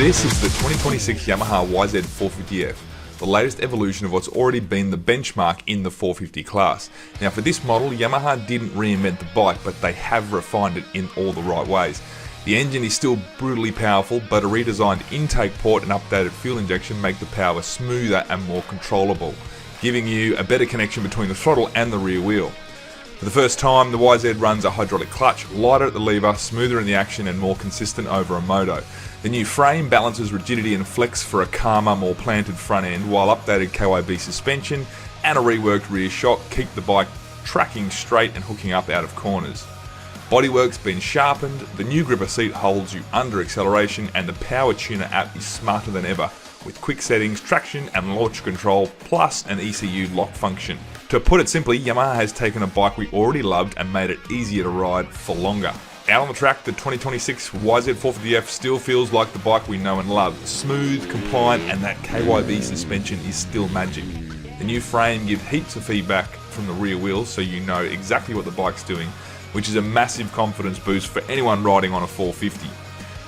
This is the 2026 Yamaha YZ450F, the latest evolution of what's already been the benchmark in the 450 class. Now for this model, Yamaha didn't reinvent the bike, but they have refined it in all the right ways. The engine is still brutally powerful, but a redesigned intake port and updated fuel injection make the power smoother and more controllable, giving you a better connection between the throttle and the rear wheel. For the first time, the YZ runs a hydraulic clutch, lighter at the lever, smoother in the action and more consistent over a moto. The new frame balances rigidity and flex for a calmer, more planted front end, while updated KYB suspension and a reworked rear shock keep the bike tracking straight and hooking up out of corners. Bodywork's been sharpened, the new gripper seat holds you under acceleration, and the Power Tuner app is smarter than ever, with quick settings, traction and launch control, plus an ECU lock function. To put it simply, Yamaha has taken a bike we already loved and made it easier to ride for longer. Out on the track, the 2026 YZ450F still feels like the bike we know and love. Smooth, compliant, and that KYB suspension is still magic. The new frame gives heaps of feedback from the rear wheels, so you know exactly what the bike's doing, which is a massive confidence boost for anyone riding on a 450.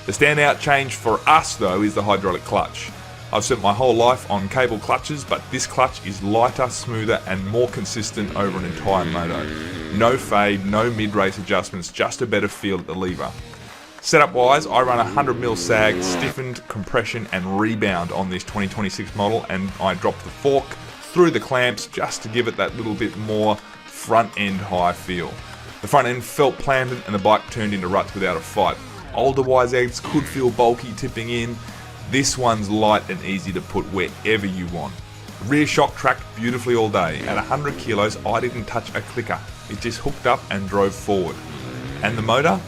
The standout change for us though is the hydraulic clutch. I've spent my whole life on cable clutches, but this clutch is lighter, smoother and more consistent over an entire moto. No fade, no mid-race adjustments, just a better feel at the lever. Setup wise, I run 100mm sag, stiffened, compression and rebound on this 2026 model, and I dropped the fork through the clamps just to give it that little bit more front end high feel. The front end felt planted and the bike turned into ruts without a fight. Older YZs could feel bulky tipping in. This one's light and easy to put wherever you want. Rear shock tracked beautifully all day. At 100 kilos, I didn't touch a clicker. It just hooked up and drove forward. And the motor?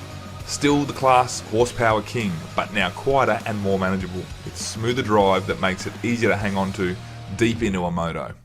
Still the class horsepower king, but now quieter and more manageable. It's smoother drive that makes it easier to hang on to deep into a moto.